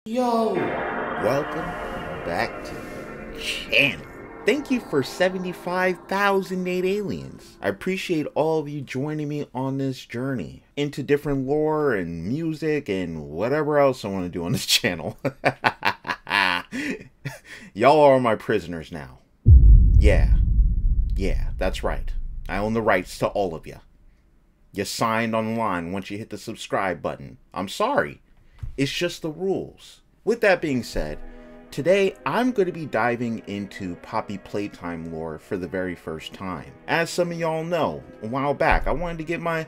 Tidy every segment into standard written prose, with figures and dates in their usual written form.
Yo, welcome back to the channel. Thank you for 75,008 aliens. I appreciate all of you joining me on this journey into different lore and music and whatever else I want to do on this channel. Y'all are my prisoners now. Yeah, that's right. I own the rights to all of you. You signed online once you hit the subscribe button. I'm sorry. It's just the rules. With that being said, today I'm going to be diving into Poppy Playtime lore for the very first time. As some of y'all know, a while back I wanted to get my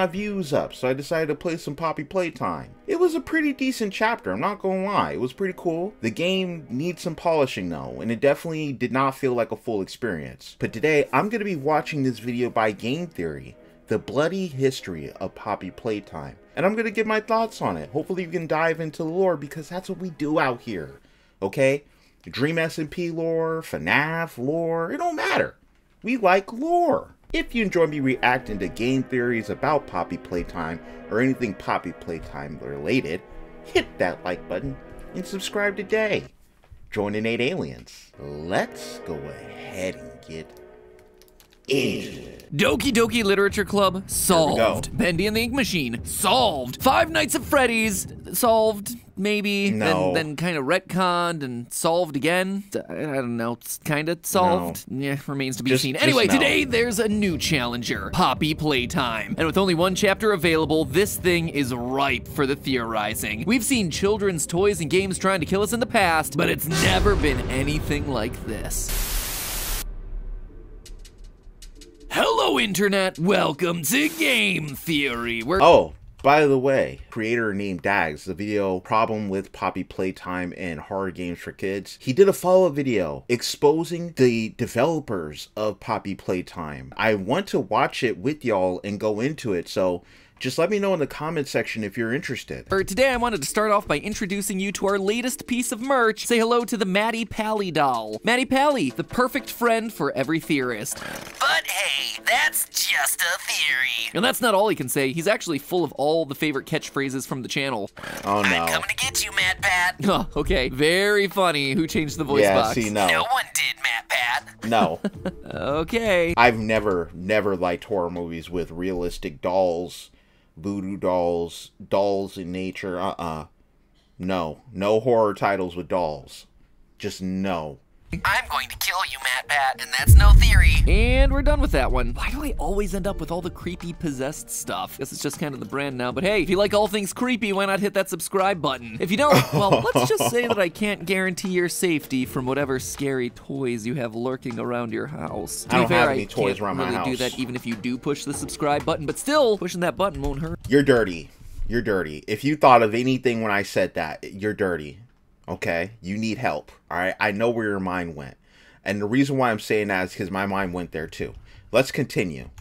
views up, so I decided to play some Poppy Playtime. It was a pretty decent chapter, I'm not gonna lie. It was pretty cool. The game needs some polishing though, and it definitely did not feel like a full experience. But today I'm going to be watching this video by Game Theory, the bloody history of Poppy Playtime. And I'm going to give my thoughts on it. Hopefully you can dive into the lore, because that's what we do out here. Okay? Dream SMP lore, FNAF lore, it don't matter. We like lore. If you enjoy me reacting to game theories about Poppy Playtime, or anything Poppy Playtime related, hit that like button and subscribe today. Join in 8 aliens. Let's go ahead and get into it. Doki Doki Literature Club, solved. Bendy and the Ink Machine, solved. Five Nights at Freddy's, solved, maybe. No. Then kind of retconned and solved again. I don't know, it's kind of solved. No. Yeah, remains to be seen. Anyway, no. Today there's a new challenger, Poppy Playtime. And with only one chapter available, this thing is ripe for the theorizing. We've seen children's toys and games trying to kill us in the past, but it's never been anything like this. Hello, Internet. Welcome to Game Theory. Oh, by the way, creator named Dags, the video Problem with Poppy Playtime and Horror Games for Kids, he did a follow-up video exposing the developers of Poppy Playtime. I want to watch it with y'all and go into it, so just let me know in the comment section if you're interested. For today, I wanted to start off by introducing you to our latest piece of merch. Say hello to the Maddie Pally doll. Maddie Pally, the perfect friend for every theorist. But hey, that's just a theory. And that's not all he can say. He's actually full of all the favorite catchphrases from the channel. Oh no. I'm coming to get you, Matt Pat. Oh, okay. Very funny. Who changed the voice box? See, no. No one did, Matt Pat. No. Okay. I've never liked horror movies with realistic dolls, voodoo dolls, dolls in nature. No horror titles with dolls. Just no. I'm going to kill you, Matt Pat, and that's no theory. And we're done with that one. Why do I always end up with all the creepy possessed stuff? Guess it's just kind of the brand now, but hey, if you like all things creepy, why not hit that subscribe button? If you don't, well, let's just say that I can't guarantee your safety from whatever scary toys you have lurking around your house. I don't have any toys around my house. I can't really do that even if you do push the subscribe button, but still, pushing that button won't hurt. You're dirty. You're dirty. If you thought of anything when I said that, you're dirty. Okay? You need help. Alright? I know where your mind went. And the reason why I'm saying that is because my mind went there too. Let's continue.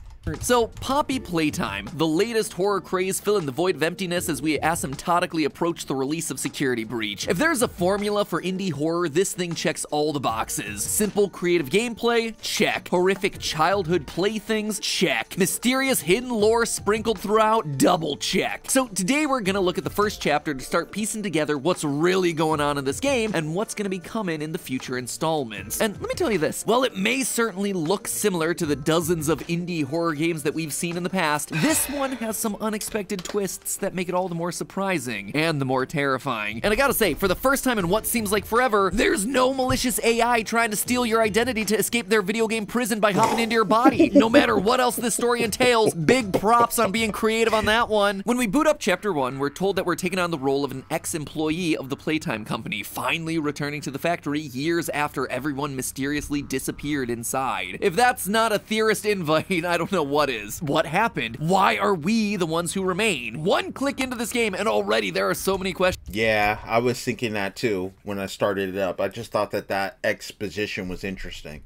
So, Poppy Playtime, the latest horror craze filling the void of emptiness as we asymptotically approach the release of Security Breach. If there's a formula for indie horror, this thing checks all the boxes. Simple creative gameplay? Check. Horrific childhood playthings? Check. Mysterious hidden lore sprinkled throughout? Double check. So today we're gonna look at the first chapter to start piecing together what's really going on in this game and what's gonna be coming in the future installments. And let me tell you this, while it may certainly look similar to the dozens of indie horror games that we've seen in the past, this one has some unexpected twists that make it all the more surprising and the more terrifying. And I gotta say, for the first time in what seems like forever, there's no malicious AI trying to steal your identity to escape their video game prison by hopping into your body. No matter what else this story entails, big props on being creative on that one. When we boot up chapter 1, we're told that we're taking on the role of an ex-employee of the Playtime company, finally returning to the factory years after everyone mysteriously disappeared inside. If that's not a theorist invite, I don't know what is. What happened? Why are we the ones who remain? One click into this game and already there are so many questions. Yeah, I was thinking that too when I started it up. I just thought that exposition was interesting.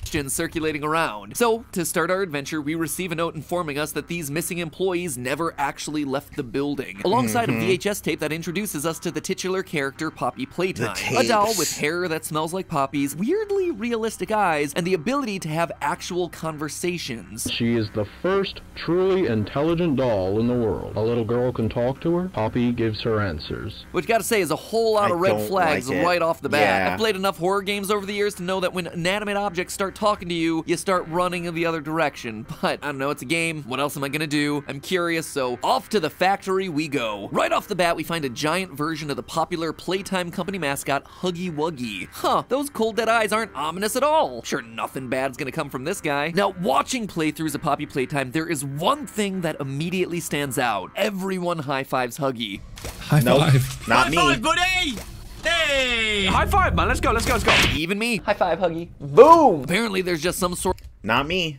circulating around. So, to start our adventure, we receive a note informing us that these missing employees never actually left the building, alongside a VHS tape that introduces us to the titular character, Poppy Playtime, a doll with hair that smells like poppies, weirdly realistic eyes, and the ability to have actual conversations. She is the first truly intelligent doll in the world. A little girl can talk to her, Poppy gives her answers. Which, gotta say, is a whole lot of red flags right off the bat. Yeah. I've played enough horror games over the years to know that when inanimate objects start talking to you, you start running in the other direction. But, I don't know, it's a game. What else am I gonna do? I'm curious, so off to the factory we go. Right off the bat, we find a giant version of the popular Playtime company mascot, Huggy Wuggy. Huh, those cold dead eyes aren't ominous at all. Sure, nothing bad's gonna come from this guy. Now, watching playthroughs of Poppy Playtime, there is one thing that immediately stands out. Everyone high-fives Huggy. High five. Not me. High five, buddy! Hey! High five, man. Let's go, let's go, let's go. Even me. High five, Huggy. Boom! Apparently, there's just some sort. Not me.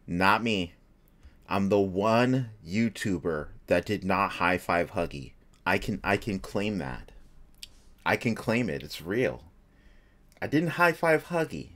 Not me. I'm the one YouTuber that did not high five Huggy. I can claim that. I can claim it. It's real. I didn't high five Huggy.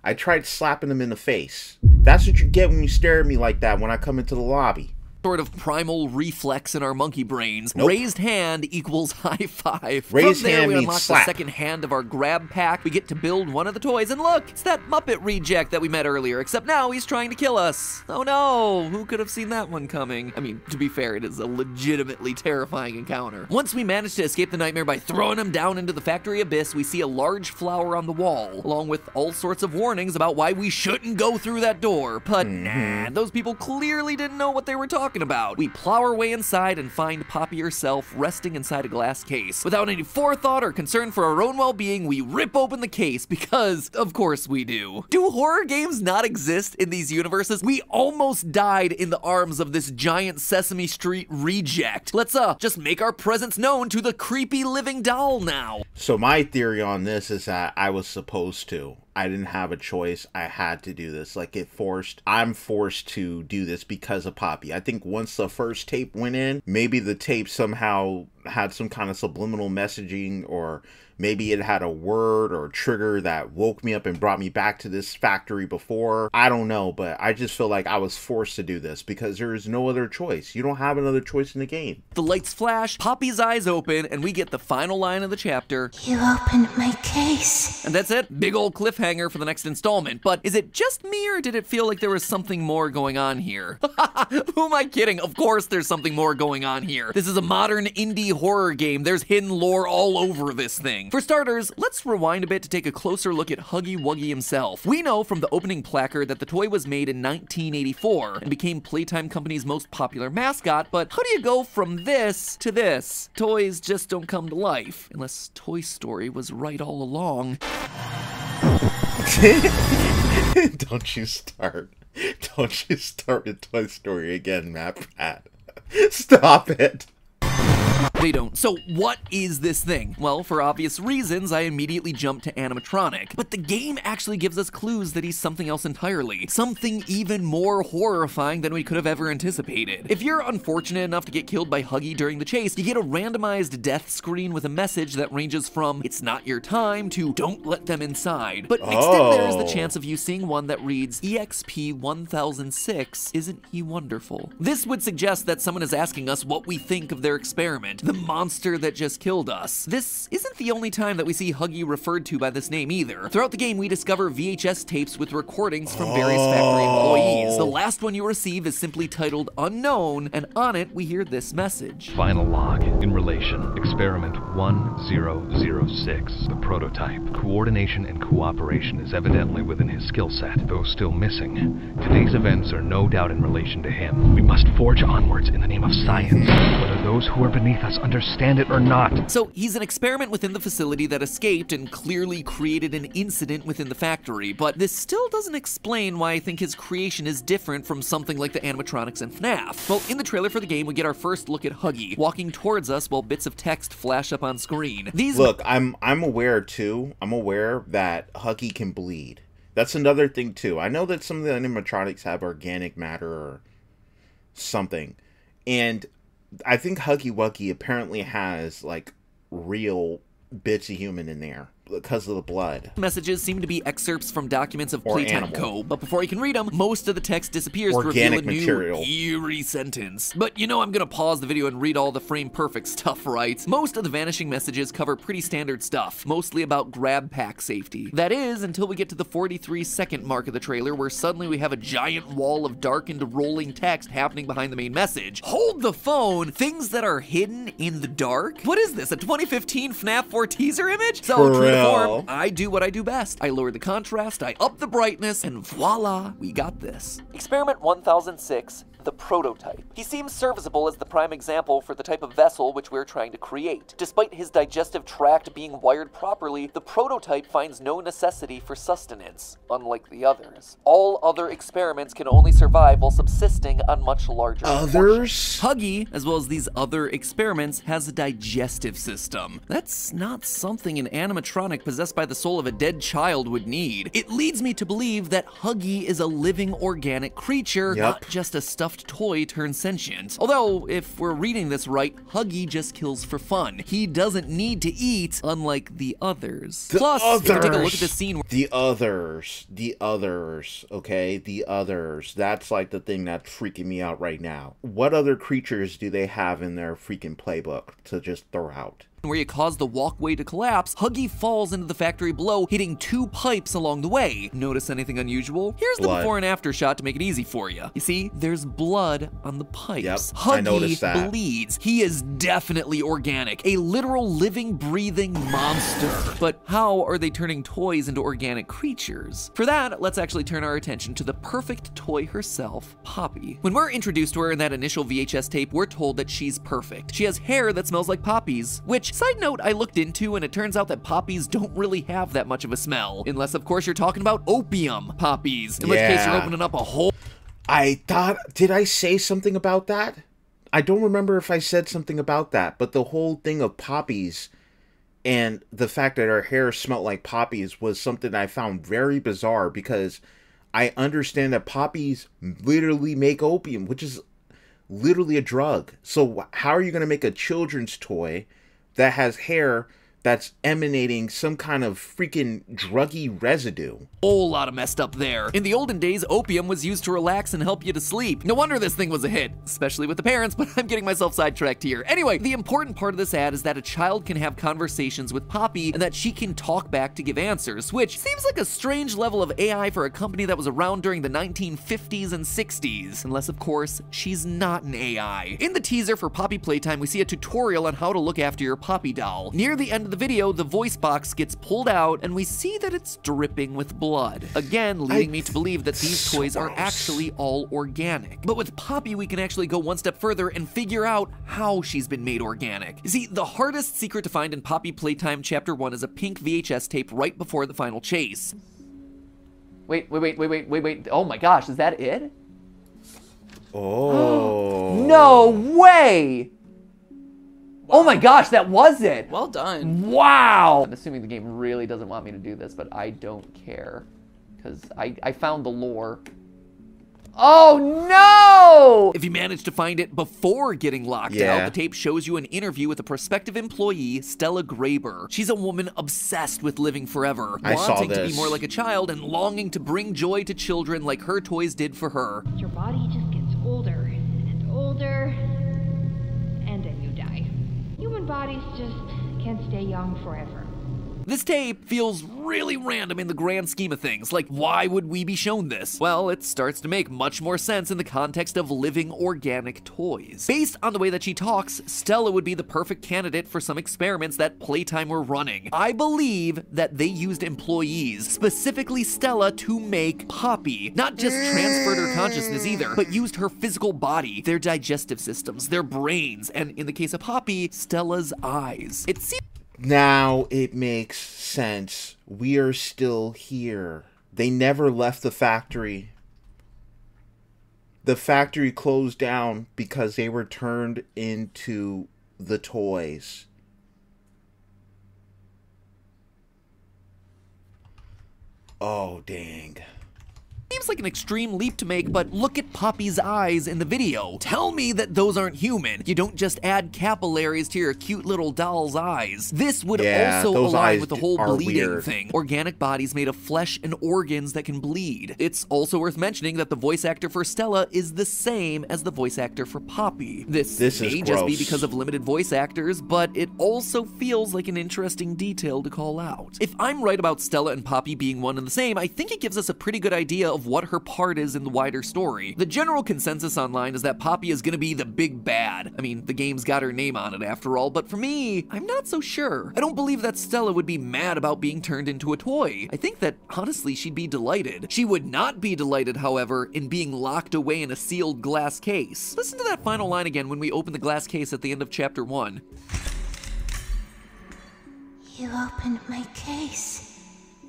I tried slapping him in the face. That's what you get when you stare at me like that when I come into the lobby. Sort of primal reflex in our monkey brains. Nope. Raised hand equals high five. Raised From there, hand we means unlock slap. the second hand of our grab pack. We get to build one of the toys, and look, it's that Muppet reject that we met earlier, except now he's trying to kill us. Oh no, who could have seen that one coming? I mean, to be fair, it is a legitimately terrifying encounter. Once we manage to escape the nightmare by throwing him down into the factory abyss, we see a large flower on the wall, along with all sorts of warnings about why we shouldn't go through that door. But nah, those people clearly didn't know what they were talking about. We plow our way inside and find Poppy herself resting inside a glass case. Without any forethought or concern for our own well-being, we rip open the case because, of course, we do. Do horror games not exist in these universes? We almost died in the arms of this giant Sesame Street reject. Let's just make our presence known to the creepy living doll now. So my theory on this is that I was supposed to. I didn't have a choice. I had to do this. Like, I'm forced to do this because of Poppy. I think once the first tape went in, maybe the tape somehow had some kind of subliminal messaging, or maybe it had a word or a trigger that woke me up and brought me back to this factory before. I don't know, but I just feel like I was forced to do this because there is no other choice. You don't have another choice in the game. The lights flash, Poppy's eyes open, and we get the final line of the chapter. You opened my case. And that's it. Big old cliffhanger for the next installment. But is it just me, or did it feel like there was something more going on here? Who am I kidding? Of course there's something more going on here. This is a modern indie horror game. There's hidden lore all over this thing. For starters, let's rewind a bit to take a closer look at Huggy Wuggy himself. We know from the opening placard that the toy was made in 1984 and became Playtime Company's most popular mascot, but how do you go from this to this? Toys just don't come to life, unless Toy Story was right all along. Don't you start. Don't you start with Toy Story again, Matt Pratt. Stop it. They don't. So what is this thing? Well, for obvious reasons, I immediately jumped to animatronic. But the game actually gives us clues that he's something else entirely. Something even more horrifying than we could have ever anticipated. If you're unfortunate enough to get killed by Huggy during the chase, you get a randomized death screen with a message that ranges from "It's not your time" to "Don't let them inside." But mixed in there is the chance of you seeing one that reads "EXP 1006, isn't he wonderful?" This would suggest that someone is asking us what we think of their experiment. The monster that just killed us. This isn't the only time that we see Huggy referred to by this name either. Throughout the game, we discover VHS tapes with recordings from various factory employees. The last one you receive is simply titled Unknown, and on it, we hear this message. Final log in relation. Experiment 1006. The prototype. Coordination and cooperation is evidently within his skill set, though still missing. Today's events are no doubt in relation to him. We must forge onwards in the name of science, whether those who are beneath us understand it or not. So he's an experiment within the facility that escaped and clearly created an incident within the factory, but this still doesn't explain why I think his creation is different from something like the animatronics in FNAF. Well, in the trailer for the game, we get our first look at Huggy, walking towards us while bits of text flash up on screen. Look, I'm aware too. I'm aware that Huggy can bleed. That's another thing too. I know that some of the animatronics have organic matter or something, and I think Huggy Wuggy apparently has like real bits of human in there. the blood. Messages seem to be excerpts from documents of Or Playtime animal. code, but before you can read them, most of the text disappears Organic to reveal a material. new eerie sentence. But you know I'm gonna pause the video and read all the frame-perfect stuff, right? Most of the vanishing messages cover pretty standard stuff, mostly about grab pack safety. That is, until we get to the 43-second mark of the trailer, where suddenly we have a giant wall of darkened rolling text happening behind the main message. Hold the phone! Things that are hidden in the dark? What is this, a 2015 FNAF 4 teaser image? So, For true to real. form, I do what I do best. I lower the contrast, I up the brightness, and voila, we got this. Experiment 1006, the prototype. He seems serviceable as the prime example for the type of vessel which we're trying to create. Despite his digestive tract being wired properly, the prototype finds no necessity for sustenance, unlike the others. All other experiments can only survive while subsisting on much larger portions. Others? Huggy, as well as these other experiments, has a digestive system. That's not something an animatronic possessed by the soul of a dead child would need. It leads me to believe that Huggy is a living organic creature, not just a stuffed toy turned sentient. Although, if we're reading this right, Huggy just kills for fun. He doesn't need to eat, unlike the others. Plus, if you take a look at the scene... The others, okay? The others. That's like the thing that's freaking me out right now. What other creatures do they have in their freaking playbook to just throw out? where you cause the walkway to collapse, Huggy falls into the factory below, hitting 2 pipes along the way. Notice anything unusual? Here's the before and after shot to make it easy for you. You see, there's blood on the pipes. Yep, Huggy I noticed that. bleeds. He is definitely organic, a literal living, breathing monster. But how are they turning toys into organic creatures? For that, let's actually turn our attention to the perfect toy herself, Poppy. When we're introduced to her in that initial VHS tape, we're told that she's perfect. She has hair that smells like poppies, which, side note, I looked into, and it turns out that poppies don't really have that much of a smell. Unless, of course, you're talking about opium poppies, in which case you're opening up a whole... I thought, did I say something about that? I don't remember if I said something about that, but the whole thing of poppies and the fact that her hair smelled like poppies was something I found very bizarre, because I understand that poppies literally make opium, which is literally a drug. So how are you going to make a children's toy that has hair that's emanating some kind of freaking druggy residue? Whole lot of messed up there. In the olden days, opium was used to relax and help you to sleep. No wonder this thing was a hit, especially with the parents, but I'm getting myself sidetracked here. Anyway, the important part of this ad is that a child can have conversations with Poppy and that she can talk back to give answers, which seems like a strange level of AI for a company that was around during the 1950s and 60s. Unless, of course, she's not an AI. In the teaser for Poppy Playtime, we see a tutorial on how to look after your Poppy doll. Near the end of the video, the voice box gets pulled out and we see that it's dripping with blood. Again, leading me to believe that these toys are actually all organic. But with Poppy, we can actually go one step further and figure out how she's been made organic. You see, the hardest secret to find in Poppy Playtime Chapter 1 is a pink VHS tape right before the final chase. Wait. Oh my gosh, is that it? Oh. No way! Oh my gosh, that was it! Well done. Wow! I'm assuming the game really doesn't want me to do this, but I don't care. Because I found the lore. Oh no! If you manage to find it before getting locked out, the tape shows you an interview with a prospective employee, Stella Graber. She's a woman obsessed with living forever, wanting to be more like a child and longing to bring joy to children like her toys did for her. Your body just gets older and older, and then you die. Human bodies just can't stay young forever. This tape feels really random in the grand scheme of things. Like, why would we be shown this? Well, it starts to make much more sense in the context of living organic toys. Based on the way that she talks, Stella would be the perfect candidate for some experiments that Playtime were running. I believe that they used employees, specifically Stella, to make Poppy. Not just transferred her consciousness either, but used her physical body, their digestive systems, their brains, and in the case of Poppy, Stella's eyes. It seems... Now it makes sense. We are still here. They never left the factory. The factory closed down because they were turned into the toys. Oh, dang. seems like an extreme leap to make, but look at Poppy's eyes in the video. Tell me that those aren't human. You don't just add capillaries to your cute little doll's eyes. This would also align with the whole bleeding thing. Organic bodies made of flesh and organs that can bleed. It's also worth mentioning that the voice actor for Stella is the same as the voice actor for Poppy. This may just be because of limited voice actors, but it also feels like an interesting detail to call out. If I'm right about Stella and Poppy being one and the same, I think it gives us a pretty good idea of what her part is in the wider story. The general consensus online is that Poppy is gonna be the big bad. I mean, the game's got her name on it after all, but for me, I'm not so sure. I don't believe that Stella would be mad about being turned into a toy. I think that, honestly, she'd be delighted. She would not be delighted, however, in being locked away in a sealed glass case. Listen to that final line again when we open the glass case at the end of chapter 1. You opened my case.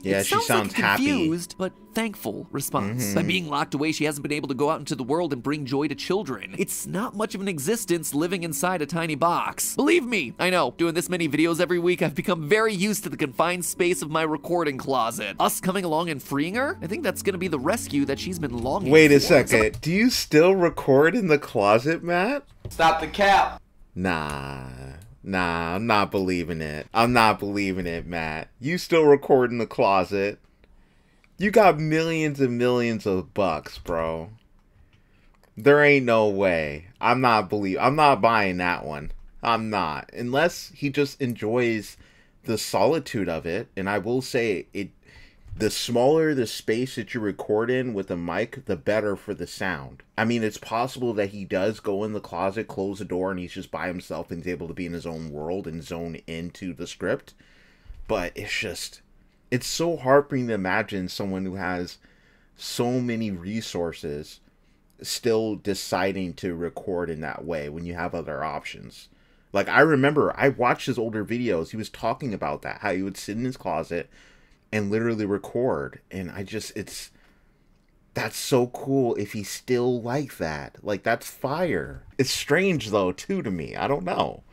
Yeah, she sounds like a confused, but thankful response. By being locked away, she hasn't been able to go out into the world and bring joy to children. It's not much of an existence living inside a tiny box. Believe me, I know, doing this many videos every week, I've become very used to the confined space of my recording closet. Us coming along and freeing her? I think that's gonna be the rescue that she's been longing for. Wait a second, do you still record in the closet, Matt? Stop the cap. Nah, I'm not believing it. I'm not believing it, Matt. You still record in the closet. You got millions and millions of bucks, bro. There ain't no way. I'm not buying that one. I'm not. Unless he just enjoys the solitude of it. And I will say, the smaller the space that you record in with the mic, the better for the sound. I mean, it's possible that he does go in the closet, close the door, and he's just by himself and he's able to be in his own world and zone into the script. But it's so heartbreaking to imagine someone who has so many resources still deciding to record in that way when you have other options. Like, I remember, I watched his older videos. He was talking about that, how he would sit in his closet and literally record, and that's so cool if he's still like that. Like, that's fire. It's strange, though, too, to me. I don't know.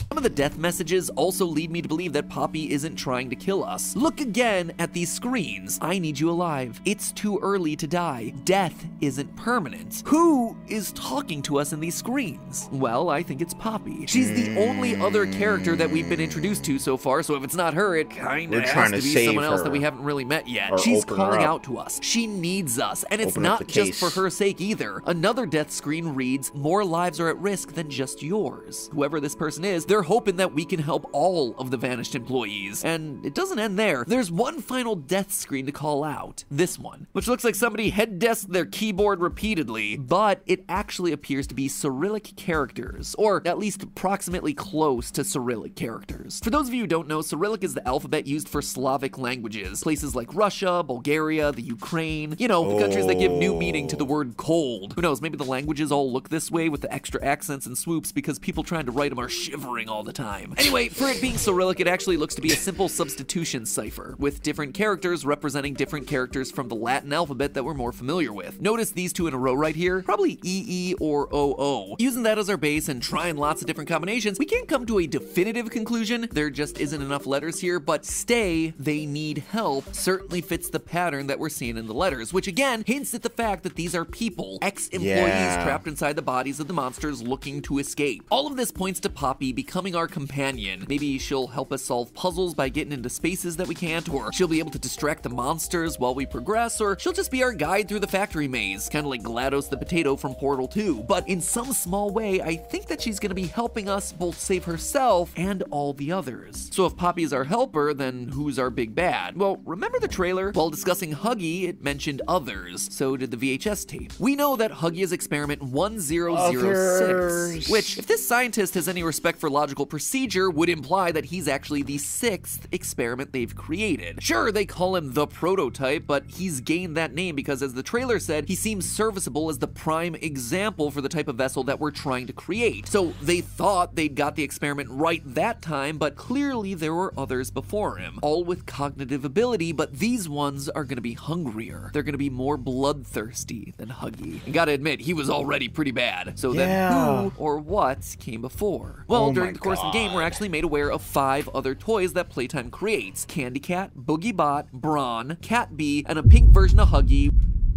Some of the death messages also lead me to believe that Poppy isn't trying to kill us. Look again at these screens. I need you alive. It's too early to die. Death isn't permanent. Who is talking to us in these screens? Well, I think it's Poppy. She's the only other character that we've been introduced to so far, so if it's not her, it kinda has to be someone else that we haven't really met yet. She's calling out to us. She needs us, and it's not just for her sake either. Another death screen reads, "More lives are at risk than just yours." Whoever this person is, they're hoping that we can help all of the vanished employees. And it doesn't end there. There's one final death screen to call out. This one, which looks like somebody head-desked their keyboard repeatedly, but it actually appears to be Cyrillic characters, or at least approximately close to Cyrillic characters. For those of you who don't know, Cyrillic is the alphabet used for Slavic languages. Places like Russia, Bulgaria, the Ukraine, you know, the countries that give new meaning to the word cold. Who knows, maybe the languages all look this way with the extra accents and swoops because people trying to write them are shivering all the time. Anyway, for it being Cyrillic, it actually looks to be a simple substitution cipher, with different characters representing different characters from the Latin alphabet that we're more familiar with. Notice these two in a row right here, probably EE or OO. Using that as our base and trying lots of different combinations, we can't come to a definitive conclusion. There just isn't enough letters here, but stay, they need help, certainly fits the pattern that we're seeing in the letters, which again hints at the fact that these are people, ex-employees trapped inside the bodies of the monsters looking to escape. All of this points to Poppy becoming our companion. Maybe she'll help us solve puzzles by getting into spaces that we can't, or she'll be able to distract the monsters while we progress, or she'll just be our guide through the factory maze, kind of like GLaDOS the potato from Portal 2. But in some small way, I think that she's gonna be helping us both save herself and all the others. So if Poppy is our helper, then who's our big bad? Well, remember the trailer? While discussing Huggy, it mentioned others. So did the VHS tape. We know that Huggy is experiment 1006, which, if this scientist has any respect for logical procedure, would imply that he's actually the 6th experiment they've created. Sure, they call him the prototype, but he's gained that name because, as the trailer said, he seems serviceable as the prime example for the type of vessel that we're trying to create. So they thought they'd got the experiment right that time, but clearly there were others before him, all with cognitive ability, but these ones are gonna be hungrier. They're gonna be more bloodthirsty than Huggy. And gotta admit, he was already pretty bad. So then who or what came before? Well, during the course of the game, we're actually made aware of 5 other toys that Playtime creates: Candy Cat, Boogie Bot, Brawn, Cat Bee, and a pink version of Huggy.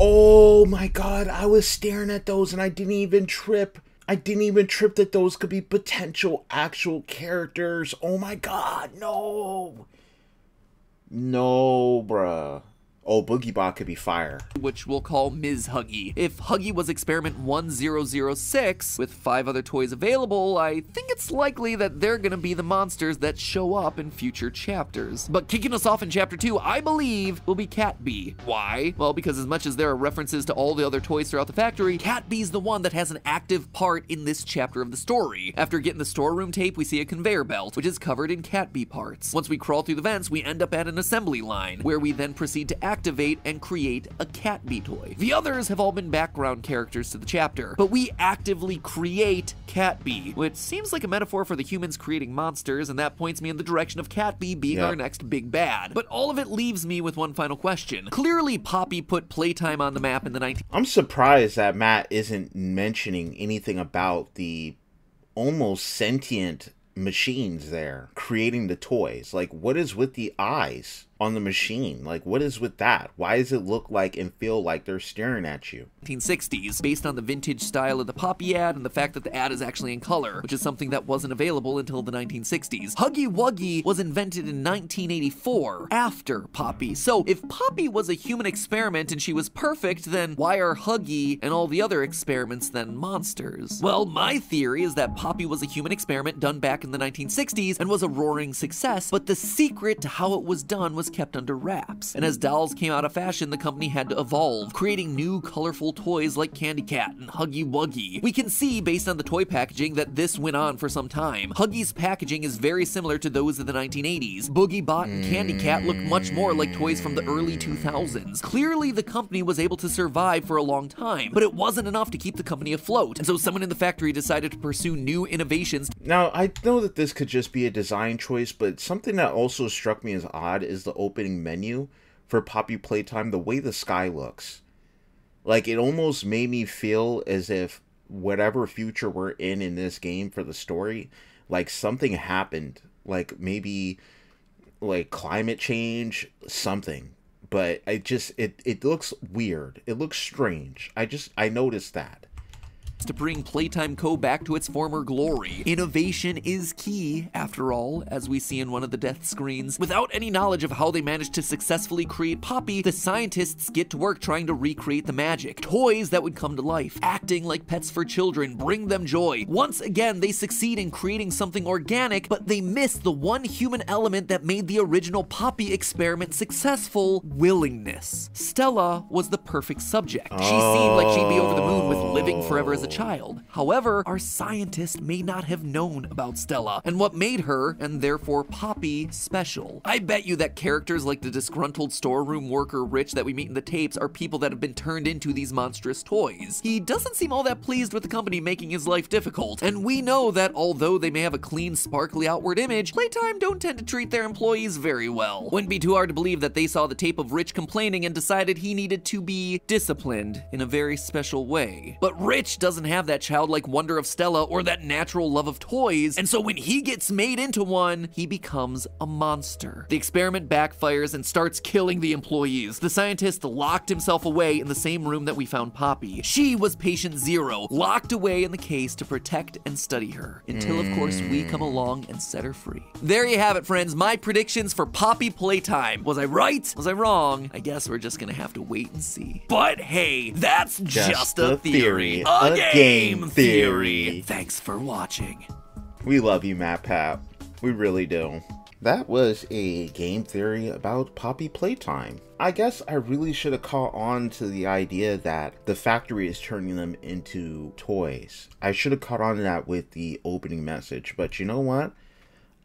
Oh my god, I was staring at those and I didn't even trip. I didn't even trip that those could be potential actual characters. Oh my god, no. No, bruh. Oh, BoogieBot could be fire. Which we'll call Ms. Huggy. If Huggy was experiment 1006, with 5 other toys available, I think it's likely that they're gonna be the monsters that show up in future chapters. But kicking us off in chapter 2, I believe, will be Cat B. Why? Well, because as much as there are references to all the other toys throughout the factory, Cat B's the one that has an active part in this chapter of the story. After getting the storeroom tape, we see a conveyor belt, which is covered in Cat B parts. Once we crawl through the vents, we end up at an assembly line, where we then proceed to activate and create a Cat B toy. The others have all been background characters to the chapter, but we actively create Cat B, which seems like a metaphor for the humans creating monsters, and that points me in the direction of Cat B being our next big bad. But all of it leaves me with one final question. Clearly, Poppy put Playtime on the map in the 19... I'm surprised that Matt isn't mentioning anything about the almost sentient machines there creating the toys. Like, what is with the eyes on the machine? Like, what is with that? Why does it look like and feel like they're staring at you? 1960s, based on the vintage style of the Poppy ad and the fact that the ad is actually in color, which is something that wasn't available until the 1960s. Huggy Wuggy was invented in 1984, after Poppy. So if Poppy was a human experiment and she was perfect, then why are Huggy and all the other experiments then monsters? Well, my theory is that Poppy was a human experiment done back in the 1960s and was a roaring success, but the secret to how it was done was kept under wraps. And as dolls came out of fashion, the company had to evolve, creating new colorful toys like Candy Cat and Huggy Wuggy. We can see, based on the toy packaging, that this went on for some time. Huggy's packaging is very similar to those of the 1980s. BoogieBot and Candy Cat look much more like toys from the early 2000s. Clearly, the company was able to survive for a long time, but it wasn't enough to keep the company afloat, and so someone in the factory decided to pursue new innovations. Now, I know that this could just be a design choice, but something that also struck me as odd is the opening menu for Poppy Playtime, the way the sky looks. Like, it almost made me feel as if whatever future we're in this game for the story, like something happened, like maybe like climate change, something. But it looks weird. It looks strange. I noticed that. To bring Playtime Co. back to its former glory. Innovation is key, after all, as we see in one of the death screens. Without any knowledge of how they managed to successfully create Poppy, the scientists get to work trying to recreate the magic. Toys that would come to life, acting like pets for children, bring them joy. Once again, they succeed in creating something organic, but they miss the one human element that made the original Poppy experiment successful: willingness. Stella was the perfect subject. She seemed like she'd be over the moon with living forever as a child. However, our scientist may not have known about Stella and what made her, and therefore Poppy, special. I bet you that characters like the disgruntled storeroom worker Rich that we meet in the tapes are people that have been turned into these monstrous toys. He doesn't seem all that pleased with the company making his life difficult, and we know that although they may have a clean, sparkly outward image, Playtime don't tend to treat their employees very well. Wouldn't be too hard to believe that they saw the tape of Rich complaining and decided he needed to be disciplined in a very special way. But Rich doesn't have that childlike wonder of Stella or that natural love of toys, and so when he gets made into one, he becomes a monster. The experiment backfires and starts killing the employees. The scientist locked himself away in the same room that we found Poppy. She was patient 0, locked away in the case to protect and study her, until of course we come along and set her free. There you have it, friends, my predictions for Poppy Playtime. Was I right? Was I wrong? I guess we're just gonna have to wait and see. But hey, that's just a theory. A game theory. Thanks for watching. We love you, Matt Pat. We really do. That was a game theory about Poppy Playtime. I guess I really should have caught on to the idea that the factory is turning them into toys. I should have caught on to that with the opening message, but you know what?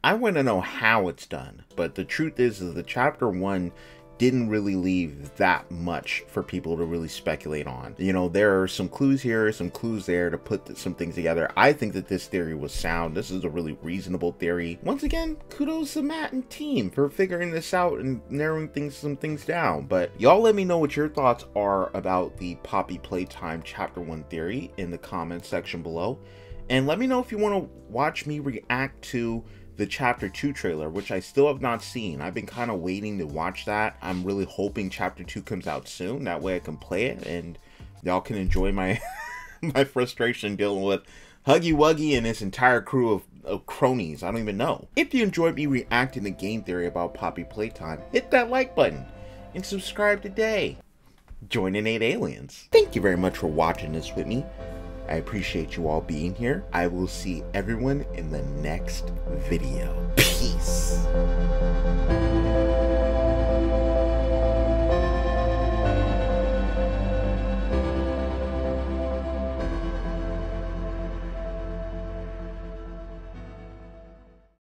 I want to know how it's done. But the truth is the chapter 1 didn't really leave that much for people to really speculate on. You know, there are some clues here, some clues there to put some things together. I think that this theory was sound. This is a really reasonable theory. Once again, kudos to Matt and team for figuring this out and narrowing some things down. But y'all let me know what your thoughts are about the Poppy Playtime Chapter 1 theory in the comments section below. And let me know if you want to watch me react to the Chapter 2 trailer, which I still have not seen. I've been kind of waiting to watch that. I'm really hoping Chapter 2 comes out soon. That way I can play it and y'all can enjoy my my frustration dealing with Huggy Wuggy and his entire crew of cronies. I don't even know. If you enjoyed me reacting to game theory about Poppy Playtime, hit that like button and subscribe today. Join Innate Aliens. Thank you very much for watching this with me. I appreciate you all being here. I will see everyone in the next video.